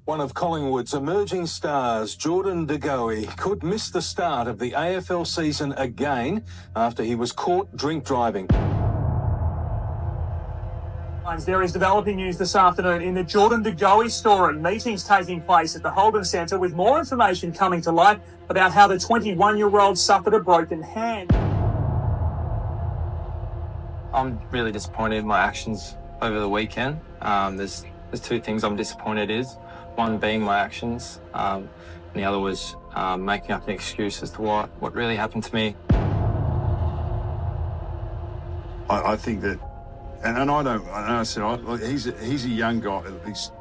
One of Collingwood's emerging stars, Jordan De Goey, could miss the start of the AFL season again after he was caught drink driving. There is developing news this afternoon in the Jordan De Goey story. Meetings taking place at the Holden Centre with more information coming to light about how the 21-year-old suffered a broken hand. I'm really disappointed in my actions over the weekend. There's two things I'm disappointed in. One being my actions, and the other was making up an excuse as to what really happened to me. I think that, and I don't. I said he's a young guy. He's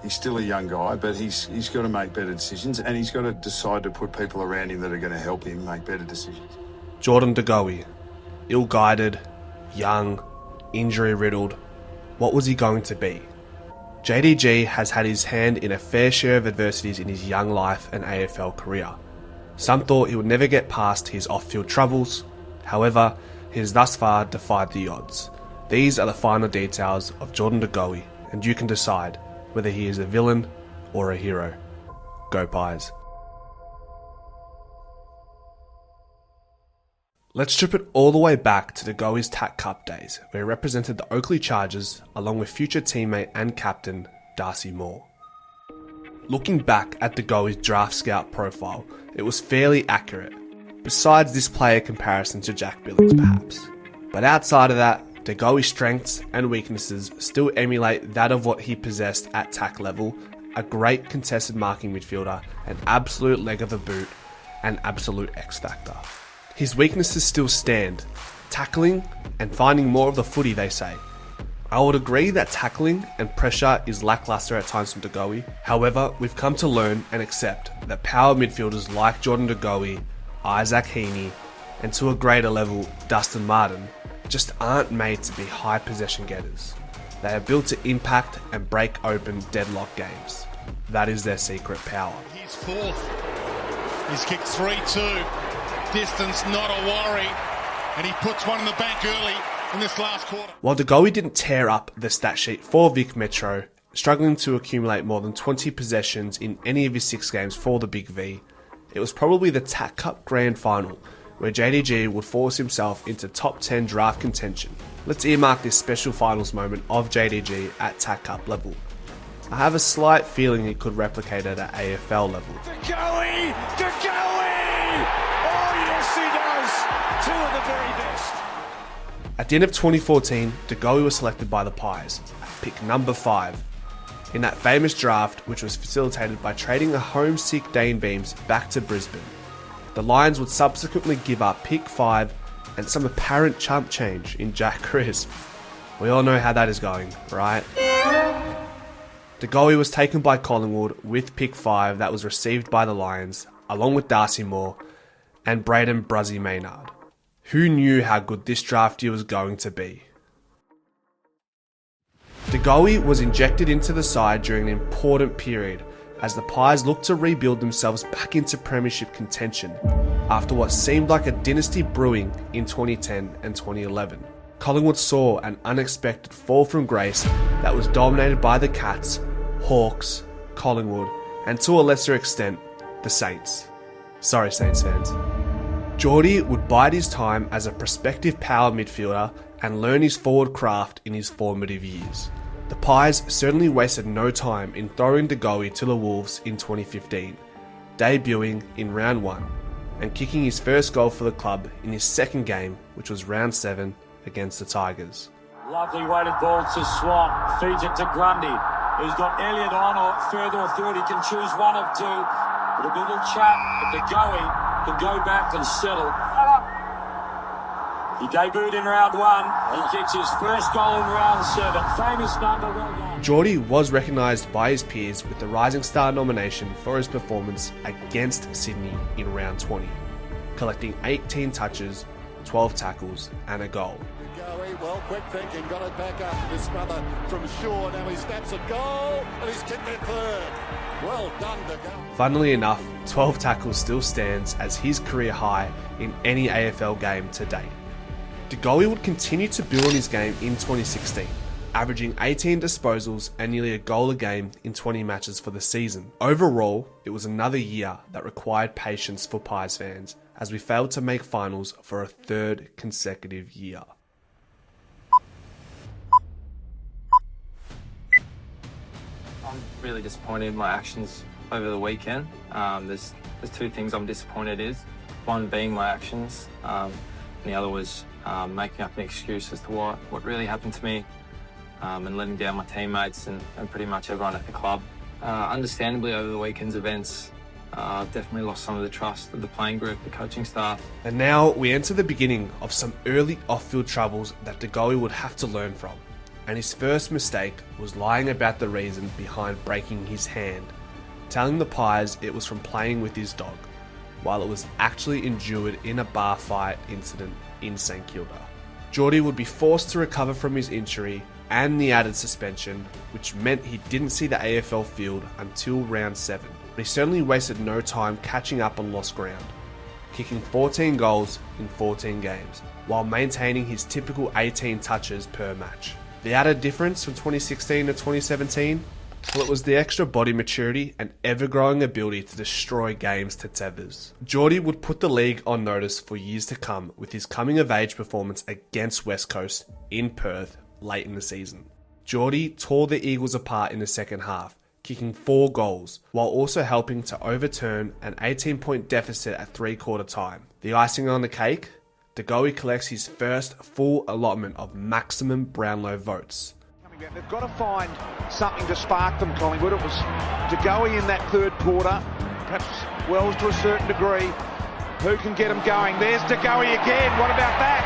still a young guy, but he's got to make better decisions, and he's got to decide to put people around him that are going to help him make better decisions. Jordan De Goey, ill-guided, young, injury-riddled. What was he going to be? JDG has had his hand in a fair share of adversities in his young life and AFL career. Some thought he would never get past his off-field troubles. However, he has thus far defied the odds. These are the final details of Jordan De Goey, and you can decide whether he is a villain or a hero. Go Pies. Let's strip it all the way back to the Goey's TAC Cup days, where he represented the Oakley Chargers along with future teammate and captain Darcy Moore. Looking back at De Goey's draft scout profile, it was fairly accurate, besides this player comparison to Jack Billings perhaps. But outside of that, De Goey's strengths and weaknesses still emulate that of what he possessed at TAC level: a great contested marking midfielder, an absolute leg of the boot, and absolute X-factor. His weaknesses still stand: tackling and finding more of the footy, they say. I would agree that tackling and pressure is lackluster at times from De Goey. However, we've come to learn and accept that power midfielders like Jordan De Goey, Isaac Heaney, and to a greater level, Dustin Martin, just aren't made to be high possession getters. They are built to impact and break open deadlock games. That is their secret power. He's fourth. He's kicked 3-2. Distance not a worry, and he puts one in the bank early in this last quarter. While De Goey didn't tear up the stat sheet for Vic Metro, struggling to accumulate more than 20 possessions in any of his 6 games for the Big V, it was probably the TAC Cup Grand Final where JDG would force himself into top 10 draft contention. Let's earmark this special finals moment of JDG at TAC Cup level. I have a slight feeling it could replicate it at AFL level. De Goey! De Goey! Yes, he does. Two of the very best. At the end of 2014, De Goey was selected by the Pies, at pick number 5, in that famous draft which was facilitated by trading a homesick Dane Beams back to Brisbane. The Lions would subsequently give up pick 5 and some apparent chump change in Jack Crisp. We all know how that is going, right? De Goey was taken by Collingwood with pick 5 that was received by the Lions, along with Darcy Moore and Braden Bruzzy Maynard. Who knew how good this draft year was going to be? De Goey was injected into the side during an important period as the Pies looked to rebuild themselves back into premiership contention after what seemed like a dynasty brewing in 2010 and 2011. Collingwood saw an unexpected fall from grace that was dominated by the Cats, Hawks, Collingwood, and to a lesser extent, the Saints. Sorry, Saints fans. Geordie would bide his time as a prospective power midfielder and learn his forward craft in his formative years. The Pies certainly wasted no time in throwing De Goey to the Wolves in 2015, debuting in round 1 and kicking his first goal for the club in his second game, which was round 7 against the Tigers. Lovely weighted ball to Swan, feeds it to Grundy, who's got Elliott on or further afield. He can choose one of two. It'll be a little chat, but De Goey can go back and settle. He debuted in round 1. He kicks his first goal in round 7. Famous number, well done. Geordie was recognised by his peers with the Rising Star nomination for his performance against Sydney in round 20, collecting 18 touches, 12 tackles and a goal. Goey, well, quick thinking, got it back up to his mother from Shaw. Now he snaps a goal and he's kicked it third. Well done, De Goey. Funnily enough, 12 tackles still stands as his career high in any AFL game to date. De Goey would continue to build on his game in 2016, averaging 18 disposals and nearly a goal a game in 20 matches for the season. Overall, it was another year that required patience for Pies fans, as we failed to make finals for a third consecutive year. I'm really disappointed in my actions over the weekend. There's two things I'm disappointed in. One being my actions, and the other was making up an excuse as to what really happened to me, and letting down my teammates and pretty much everyone at the club. Understandably, over the weekend's events, I've definitely lost some of the trust of the playing group, the coaching staff. And now we enter the beginning of some early off-field troubles that Goey would have to learn from. And his first mistake was lying about the reason behind breaking his hand, telling the Pies it was from playing with his dog, while it was actually endured in a bar fight incident in St Kilda. Geordie would be forced to recover from his injury and the added suspension, which meant he didn't see the AFL field until round 7. But he certainly wasted no time catching up on lost ground, kicking 14 goals in 14 games, while maintaining his typical 18 touches per match. The added difference from 2016 to 2017? Well, it was the extra body maturity and ever-growing ability to destroy games to tethers. Geordie would put the league on notice for years to come with his coming-of-age performance against West Coast in Perth late in the season. Geordie tore the Eagles apart in the second half, kicking 4 goals, while also helping to overturn an 18-point deficit at three-quarter time. The icing on the cake? Goey collects his first full allotment of maximum Brownlow votes. They've got to find something to spark them, Collingwood. It was Goey in that third quarter, perhaps Wells to a certain degree. Who can get him going? There's Goey again. What about that?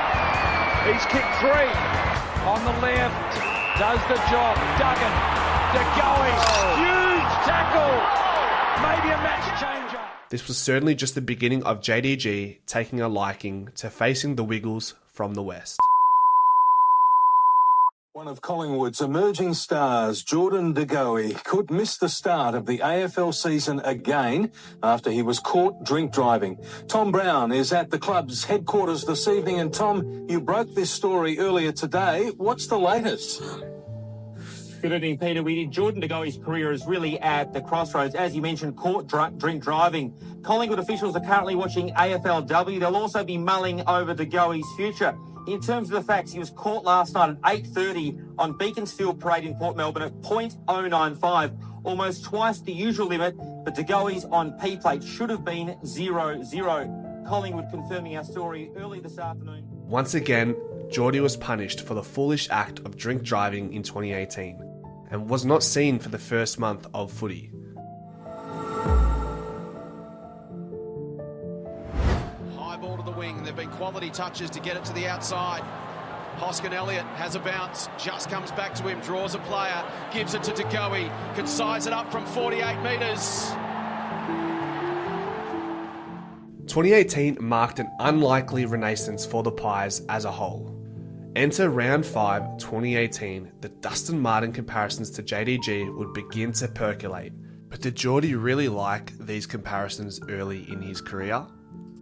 He's kicked 3. On the left, does the job. Duggan, Goey, huge tackle. Maybe a match changer. This was certainly just the beginning of JDG taking a liking to facing the Wiggles from the West. One of Collingwood's emerging stars, Jordan Goey, could miss the start of the AFL season again after he was caught drink driving. Tom Brown is at the club's headquarters this evening, and Tom, you broke this story earlier today. What's the latest? Good evening, Peter. Jordan Goey's career is really at the crossroads. As you mentioned, caught drink driving. Collingwood officials are currently watching AFLW. They'll also be mulling over Goey's future. In terms of the facts, he was caught last night at 8:30 on Beaconsfield Parade in Port Melbourne at .095, almost twice the usual limit, but Goey's on P-plate should have been 0-0. Collingwood confirming our story early this afternoon. Once again, Geordie was punished for the foolish act of drink driving in 2018 and was not seen for the first month of footy. Ball to the wing. There've been quality touches to get it to the outside. Hoskin Elliott has a bounce, just comes back to him, draws a player, gives it to Goey, can size it up from 48 metres. 2018 marked an unlikely renaissance for the Pies as a whole. Enter round 5, 2018, the Dustin Martin comparisons to JDG would begin to percolate. But did Geordie really like these comparisons early in his career?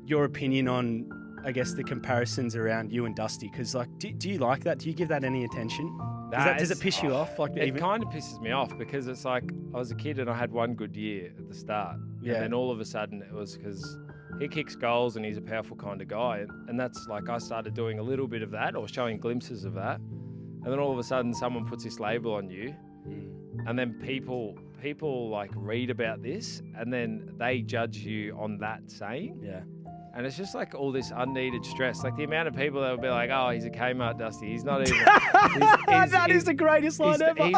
Your opinion on, I guess, the comparisons around you and Dusty, because do you like that? Do you give that any attention? Does it piss you off? It kind of pisses me off because it's like I was a kid and I had one good year at the start, and then all of a sudden it was because he kicks goals and he's a powerful kind of guy, and that's like I started doing a little bit of that or showing glimpses of that, and then all of a sudden someone puts this label on you, and then people like read about this and then they judge you on that saying. Yeah. And it's just like all this unneeded stress. Like the amount of people that would be like, oh, he's a Kmart Dusty. He's not even... That is the greatest line ever.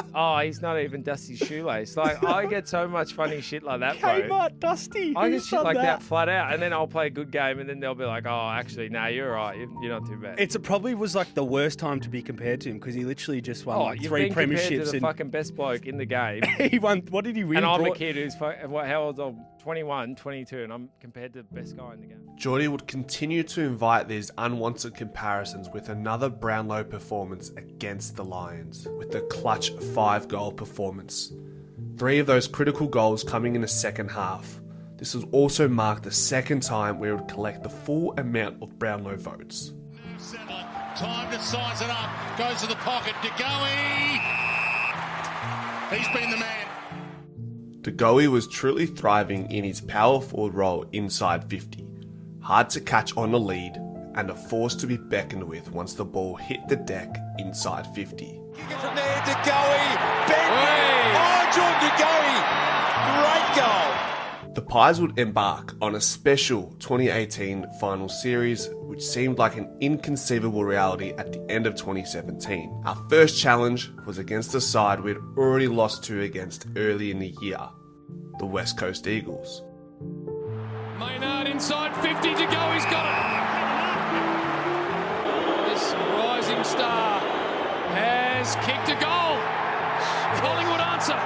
He's not even Dusty's shoelace. Like, I get so much funny shit like that, bro. Kmart Dusty. I get shit like that flat out. And then I'll play a good game and then they'll be like, oh, actually, no, you're all right. You're not too bad. It probably was like the worst time to be compared to him because he literally just won 3 premierships. To the fucking best bloke in the game. He won... What did he win? And I'm a kid who's... How old am I? 21, 22, and I'm compared to the best guy in the game. Geordie would continue to invite these unwanted comparisons with another Brownlow performance against the Lions, with the clutch 5-goal performance. 3 of those critical goals coming in the second half. This would also mark the second time we would collect the full amount of Brownlow votes. Time to size it up. Goes to the pocket. De Goey. He's been the man. Goey was truly thriving in his power forward role inside 50. Hard to catch on the lead and a force to be beckoned with once the ball hit the deck inside 50. Kick it from there, De Goey. Oh, Jordan De Goey. Great goal. The Pies would embark on a special 2018 final series, which seemed like an inconceivable reality at the end of 2017. Our first challenge was against a side we'd already lost to against early in the year, the West Coast Eagles. Maynard inside 50 to go, he's got it. This rising star has kicked a goal. Collingwood answer.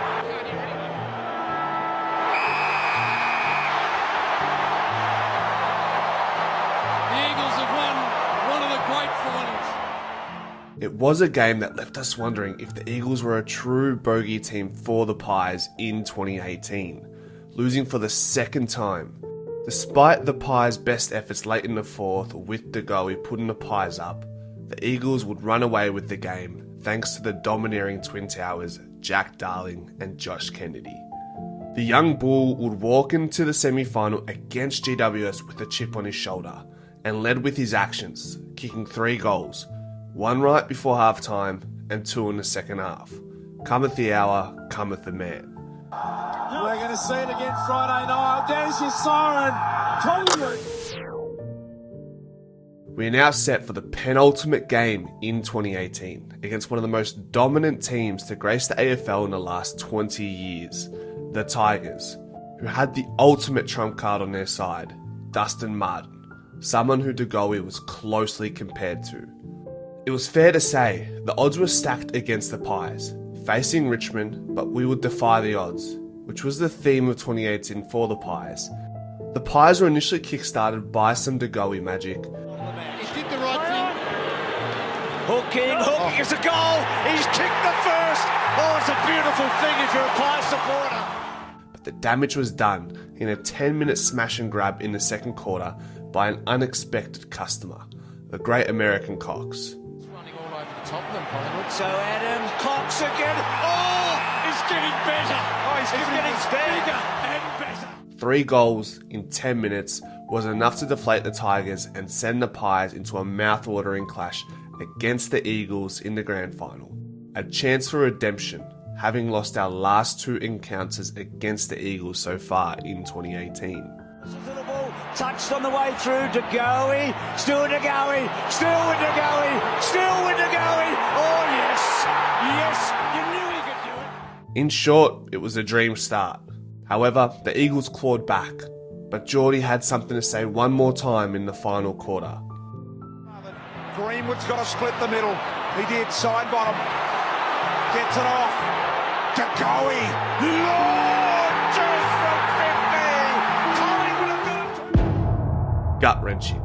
It was a game that left us wondering if the Eagles were a true bogey team for the Pies in 2018, losing for the second time. Despite the Pies' best efforts late in the fourth with De Goey putting the Pies up, the Eagles would run away with the game thanks to the domineering Twin Towers, Jack Darling and Josh Kennedy. The young bull would walk into the semi-final against GWS with a chip on his shoulder and led with his actions, kicking 3 goals. 1 right before half-time and 2 in the second half. Cometh the hour, cometh the man. We're going to see it again Friday night. There's your siren. Collingwood. We are now set for the penultimate game in 2018 against one of the most dominant teams to grace the AFL in the last 20 years, the Tigers, who had the ultimate trump card on their side, Dustin Martin, someone who De Goey was closely compared to. It was fair to say the odds were stacked against the Pies, facing Richmond, but we would defy the odds, which was the theme of 2018 for the Pies. The Pies were initially kick-started by some De Goey magic. He did the right thing. Hooking, it's a goal. He's kicked the first. Oh, it's a beautiful thing if you're a Pies supporter. But the damage was done in a 10-minute smash and grab in the second quarter by an unexpected customer, the great American Cox. So Adams, Cox again. Oh, it's getting better. Oh, he's getting bigger and better. 3 goals in 10 minutes was enough to deflate the Tigers and send the Pies into a mouth-watering clash against the Eagles in the grand final. A chance for redemption, having lost our last 2 encounters against the Eagles so far in 2018. Touched on the way through, De Goey, still De Goey, still with De Goey, still with De Goey. Oh yes, you knew he could do it. In short, it was a dream start. However, the Eagles clawed back, but Geordie had something to say one more time in the final quarter. Greenwood's got to split the middle. He did, side bottom, gets it off. De Goey, launches from 50. Gut-wrenching.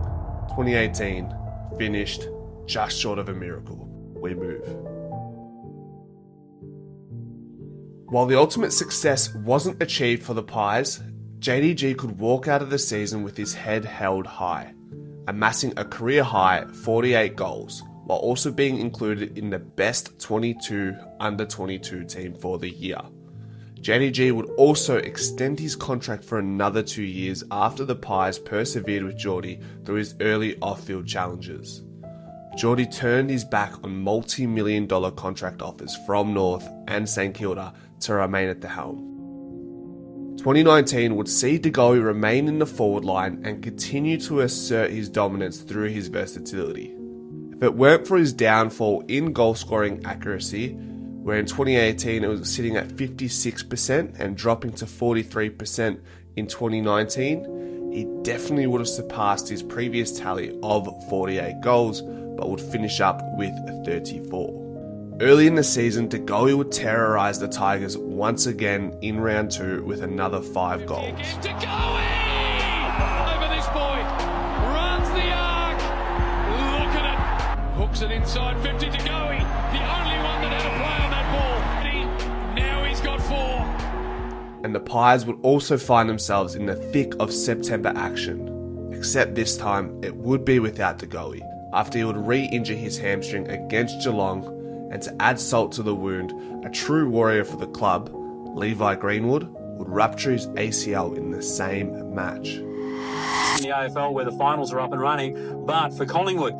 2018 finished just short of a miracle. We move. While the ultimate success wasn't achieved for the Pies, JDG could walk out of the season with his head held high, amassing a career-high 48 goals, while also being included in the best 22 under-22 team for the year. JDG would also extend his contract for another 2 years after the Pies persevered with Geordie through his early off-field challenges. Geordie turned his back on multi-million-dollar contract offers from North and St Kilda to remain at the helm. 2019 would see De Goey remain in the forward line and continue to assert his dominance through his versatility. If it weren't for his downfall in goal-scoring accuracy, where in 2018 it was sitting at 56% and dropping to 43% in 2019, he definitely would have surpassed his previous tally of 48 goals, but would finish up with 34. Early in the season, De Goey would terrorise the Tigers once again in round 2 with another 5 goals. De Goey! Over this boy, runs the arc, look at it, hooks it inside 50 De Goey, the only one that had a play on that ball. Now he's got 4. And the Pies would also find themselves in the thick of September action, except this time it would be without De Goey, after he would re-injure his hamstring against Geelong, and to add salt to the wound, a true warrior for the club, Levi Greenwood, would rupture his ACL in the same match. In the AFL where the finals are up and running, but for Collingwood,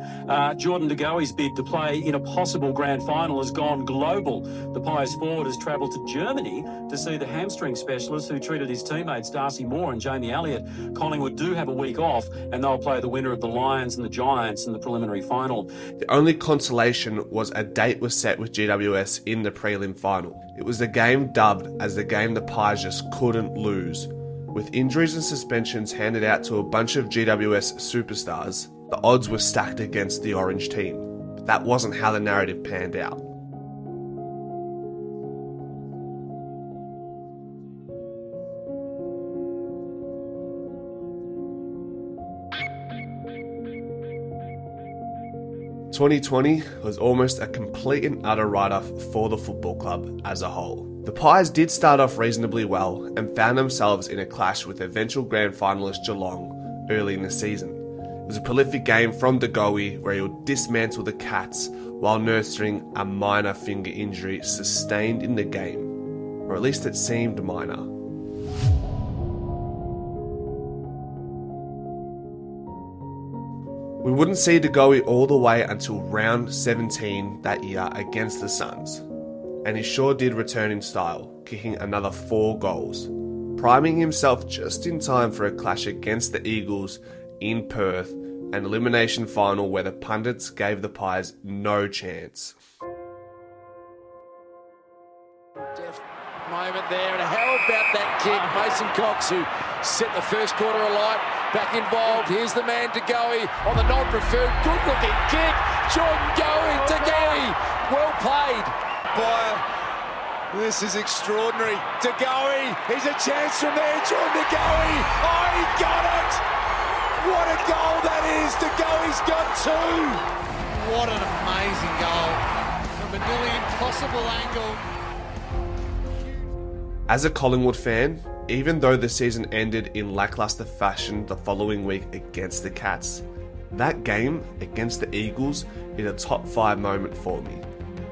Jordan De Goey's bid to play in a possible grand final has gone global. The Pies forward has travelled to Germany to see the hamstring specialist who treated his teammates Darcy Moore and Jamie Elliott. Collingwood do have a week off and they'll play the winner of the Lions and the Giants in the preliminary final. The only consolation was a date was set with GWS in the prelim final. It was the game dubbed as the game the Pies just couldn't lose. With injuries and suspensions handed out to a bunch of GWS superstars, the odds were stacked against the Orange team. But that wasn't how the narrative panned out. "2020 was almost a complete and utter write-off for the football club as a whole. The Pies did start off reasonably well and found themselves in a clash with eventual grand finalist Geelong early in the season. It was a prolific game from De Goey where he would dismantle the Cats while nursing a minor finger injury sustained in the game, or at least it seemed minor. We wouldn't see De Goey all the way until round 17 that year against the Suns, and he sure did return in style, kicking another 4 goals, priming himself just in time for a clash against the Eagles in Perth, an elimination final where the pundits gave the Pies no chance. Deft moment there, and how about that kick? Mason Cox, who set the first quarter alight, back involved. Here's the man De Goey on the non-preferred, good-looking kick. Jordan Goey, De Goey, well played. This is extraordinary. De Goey, he's a chance from there. Jordan De Goey, oh, he got it! What a goal that is! De Goey's got 2. What an amazing goal from a nearly impossible angle. As a Collingwood fan, even though the season ended in lackluster fashion the following week against the Cats, that game against the Eagles is a top 5 moment for me.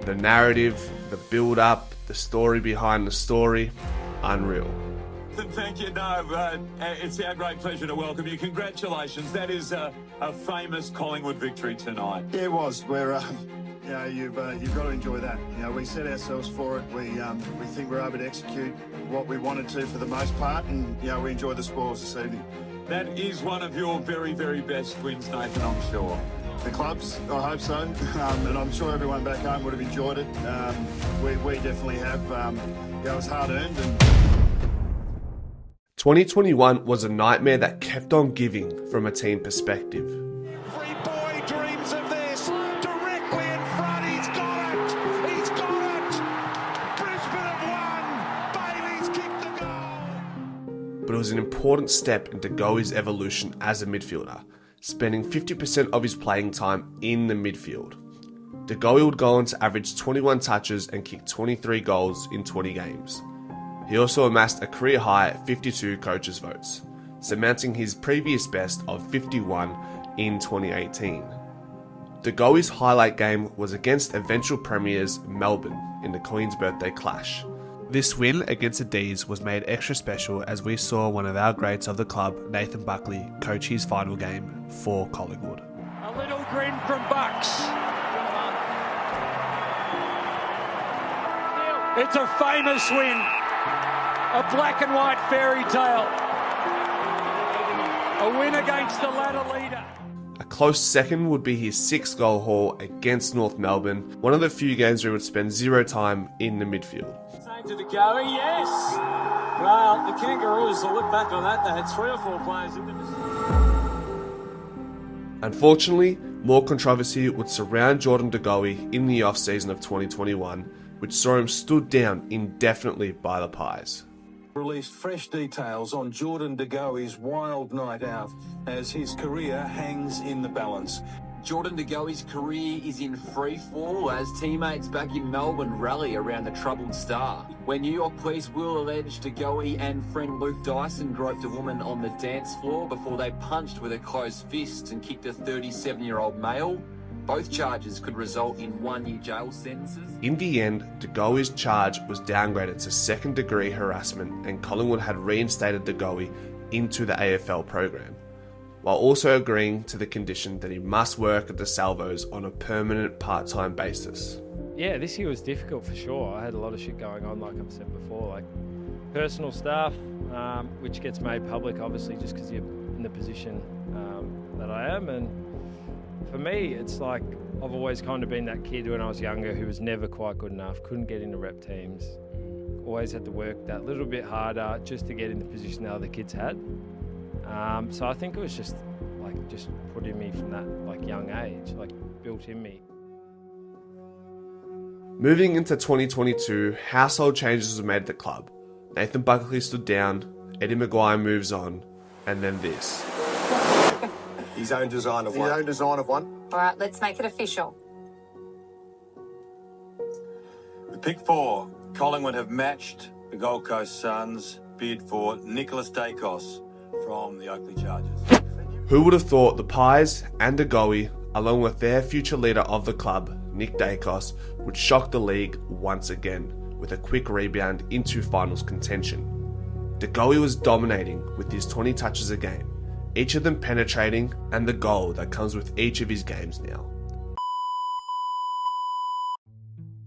The narrative, the build-up, the story behind the story, unreal. Thank you. No, it's our great pleasure to welcome you. Congratulations. That is a famous Collingwood victory tonight. Yeah, it was. We're, you've got to enjoy that. We set ourselves for it. We think we're able to execute what we wanted to for the most part, and we enjoy the spoils this evening. That is one of your very, very best wins, Nathan, I'm sure. The clubs, I hope so, and I'm sure everyone back home would have enjoyed it. We definitely have. It was hard-earned. 2021 was a nightmare that kept on giving from a team perspective. Every boy dreams of this. Directly in front, he's got it! He's got it! Brisbane have won! Bailey's kicked the goal! But it was an important step into Goey's evolution as a midfielder, spending 50% of his playing time in the midfield. De Goey would go on to average 21 touches and kick 23 goals in 20 games. He also amassed a career-high 52 coaches' votes, surmounting his previous best of 51 in 2018. De Goey's highlight game was against eventual premiers Melbourne in the Queen's Birthday Clash. This win against the D's was made extra special as we saw one of our greats of the club, Nathan Buckley, coach his final game for Collingwood. A little grin from Bucks. It's a famous win. A black and white fairy tale. A win against the ladder leader. A close second would be his 6-goal haul against North Melbourne, one of the few games where he would spend 0 time in the midfield. To De Goey, yes. Well, the Kangaroos will look back on that. They had 3 or 4 players in them. Unfortunately, more controversy would surround Jordan De Goey in the off-season of 2021, which saw him stood down indefinitely by the Pies. Released fresh details on Jordan De Goey's wild night out as his career hangs in the balance. Jordan De Goey's career is in free fall as teammates back in Melbourne rally around the troubled star. Where New York police will allege De Goey and friend Luke Dyson groped a woman on the dance floor before they punched with a closed fist and kicked a 37-year-old male. Both charges could result in 1-year jail sentences. In the end, De Goey's charge was downgraded to second-degree harassment, and Collingwood had reinstated De Goey into the AFL program, while also agreeing to the condition that he must work at the Salvos on a permanent part-time basis. Yeah, this year was difficult for sure. I had a lot of shit going on, like I've said before, like personal stuff, which gets made public, obviously, just because you're in the position that I am. And for me, it's like I've always kind of been that kid when I was younger who was never quite good enough, couldn't get into rep teams, always had to work that little bit harder just to get in the position that other kids had. So I think it was just put in me from that young age, built in me. Moving into 2022, household changes were made at the club. Nathan Buckley stood down, Eddie Maguire moves on, and then this. His own design of one. His own design of one. All right, let's make it official. The pick 4, Collingwood have matched the Gold Coast Suns' bid for Nicholas Dacos from the Oakley Chargers. Who would have thought the Pies and De Goey, along with their future leader of the club, Nick Dacos, would shock the league once again with a quick rebound into finals contention. De Goey was dominating with his 20 touches a game, each of them penetrating, and the goal that comes with each of his games now.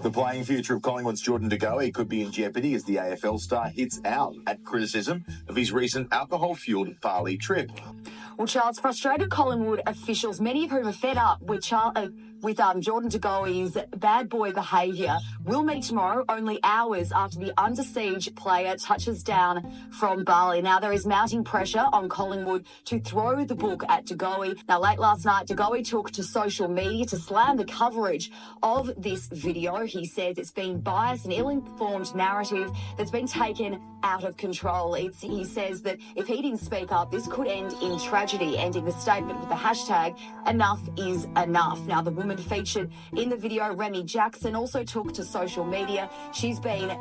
The playing future of Collingwood's Jordan De Goey could be in jeopardy as the AFL star hits out at criticism of his recent alcohol-fueled Bali trip. Well, Charles, frustrated Collingwood officials, many of whom are fed up with Jordan De Goey's bad boy behaviour, will meet tomorrow, only hours after the under siege player touches down from Bali. Now, there is mounting pressure on Collingwood to throw the book at De Goey. Now, late last night, De Goey took to social media to slam the coverage of this video. He says it's been biased and ill-informed narrative that's been taken out of control. He says that if he didn't speak up, this could end in tragedy, ending the statement with the hashtag enough is enough. Now, the woman featured in the video, Remy Jackson, also took to social media. She's been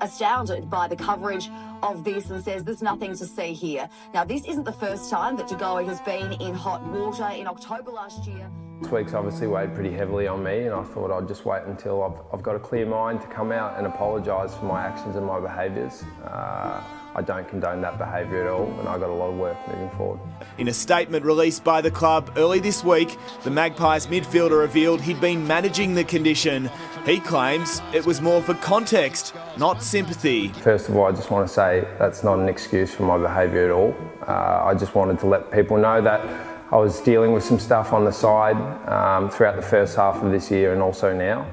astounded by the coverage of this and says there's nothing to see here. Now, this isn't the first time that De Goey has been in hot water. In October last year, This week's obviously weighed pretty heavily on me, and I thought I'd just wait until I've got a clear mind to come out and apologise for my actions and my behaviours. I don't condone that behaviour at all, and I've got a lot of work moving forward. In a statement released by the club early this week, the Magpies midfielder revealed he'd been managing the condition. He claims it was more for context, not sympathy. First of all, I just want to say that's not an excuse for my behaviour at all. I just wanted to let people know that I was dealing with some stuff on the side throughout the first half of this year and also now.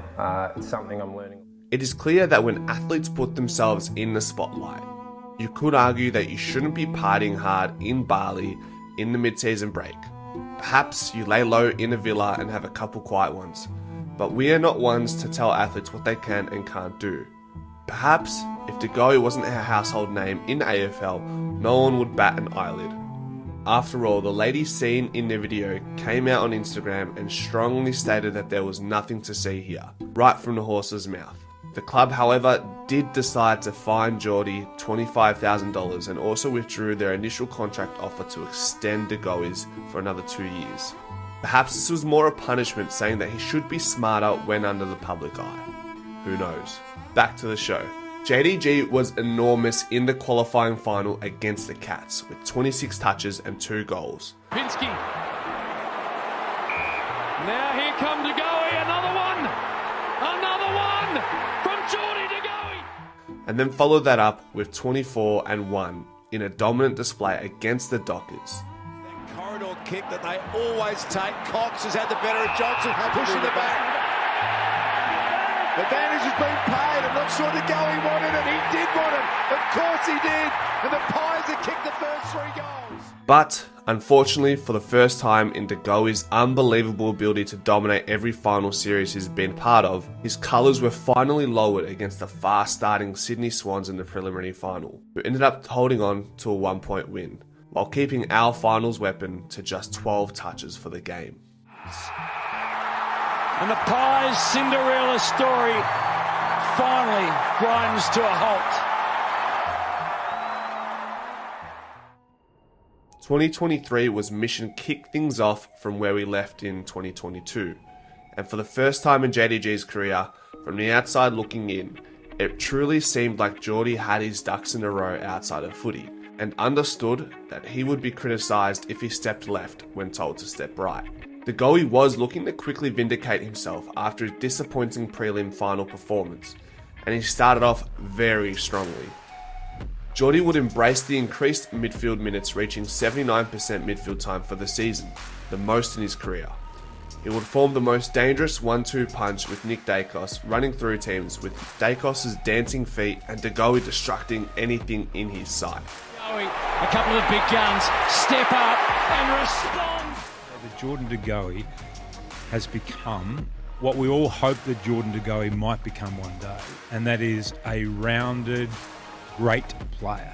It's something I'm learning. It is clear that when athletes put themselves in the spotlight, you could argue that you shouldn't be partying hard in Bali in the mid-season break. Perhaps you lay low in a villa and have a couple quiet ones, but we are not ones to tell athletes what they can and can't do. Perhaps if De Goey wasn't a household name in AFL, no one would bat an eyelid. After all, the lady seen in the video came out on Instagram and strongly stated that there was nothing to see here, right from the horse's mouth. The club, however, did decide to fine Geordie $25,000 and also withdrew their initial contract offer to extend De Goey's for another 2 years. Perhaps this was more a punishment, saying that he should be smarter when under the public eye. Who knows? Back to the show. JDG was enormous in the qualifying final against the Cats with 26 touches and 2 goals. Pinsky. Now here come De Goey, another one! Another one from Jordy De Goey! And then followed that up with 24 and 1 in a dominant display against the Dockers. That corridor kick that they always take. Cox has had the better of Johnson, pushing the back. Advantage has been paid. I'm not sure De Goey wanted it. He did want it. Of course he did. And the Pies have kicked the first 3 goals. But, unfortunately, for the first time in De Goey's unbelievable ability to dominate every final series he's been part of, his colours were finally lowered against the fast-starting Sydney Swans in the preliminary final, who ended up holding on to a 1-point win, while keeping our finals weapon to just 12 touches for the game. And the Pies Cinderella story finally grinds to a halt. 2023 was mission kick things off from where we left in 2022. And for the first time in JDG's career, from the outside looking in, it truly seemed like Geordie had his ducks in a row outside of footy, and understood that he would be criticised if he stepped left when told to step right. The Goey was looking to quickly vindicate himself after his disappointing prelim final performance, and he started off very strongly. Geordie would embrace the increased midfield minutes, reaching 79% midfield time for the season, the most in his career. He would form the most dangerous 1-2 punch with Nick Dacos, running through teams with Dacos' dancing feet and De Goey destructing anything in his sight. A couple of big guns step up and respond. The Jordan De Goey has become what we all hoped that Jordan De Goey might become one day, and that is a rounded, great player,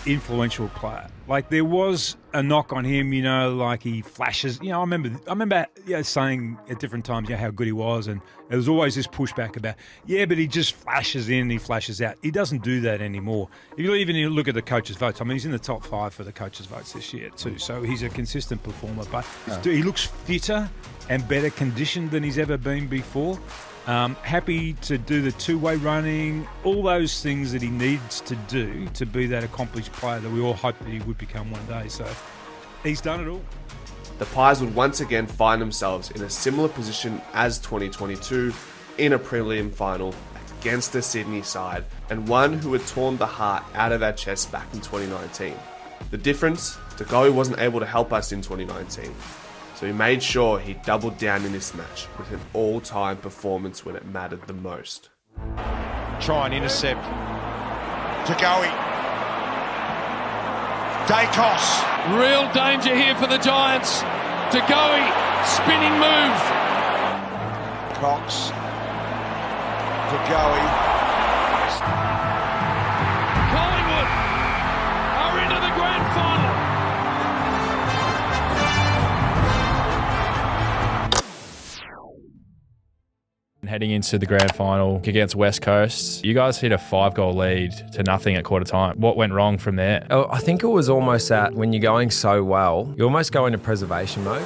influential player. Like, there was a knock on him, you know, like he flashes. You know, I remember saying at different times, how good he was, and there was always this pushback about, but he just flashes in, he flashes out. He doesn't do that anymore. If you even look at the coaches' votes, I mean, he's in the top 5 for the coaches' votes this year too, so he's a consistent performer. But he looks fitter and better conditioned than he's ever been before. Happy to do the two-way running, all those things that he needs to do to be that accomplished player that we all hoped that he would become one day. So he's done it all. The Pies would once again find themselves in a similar position as 2022 in a prelim final against the Sydney side, and one who had torn the heart out of our chest back in 2019. The difference, De Goey wasn't able to help us in 2019. So he made sure he doubled down in this match with an all-time performance when it mattered the most. Try and intercept. De Goey. Dacos. Real danger here for the Giants. De Goey, spinning move. Cox. De Goey. Collingwood are into the grand final. Heading into the grand final against West Coast, you guys hit a 5-goal lead to nothing at quarter time. What went wrong from there? Oh, I think it was almost that when you're going so well, you almost go into preservation mode.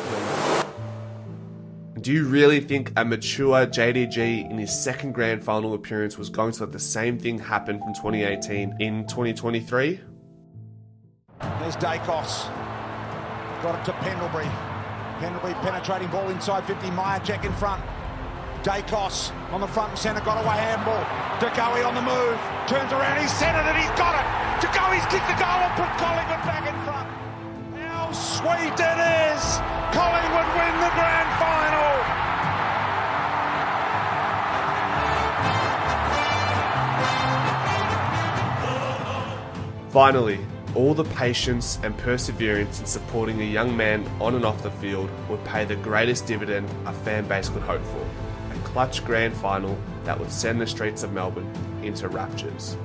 Do you really think a mature JDG in his second grand final appearance was going to let the same thing happen from 2018 in 2023? There's Dacos. Got it to Pendlebury. Pendlebury penetrating ball inside 50. Myercheck in front. Dacos on the front and centre, got away handball. De Goey on the move, turns around, he's centred it, he's got it. De Goey's kicked the goal and put Collingwood back in front. How sweet it is! Collingwood win the grand final! Finally, all the patience and perseverance in supporting a young man on and off the field would pay the greatest dividend a fan base could hope for. Clutch grand final that would send the streets of Melbourne into raptures.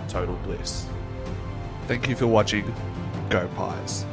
Total bliss. Thank you for watching. Go Pies.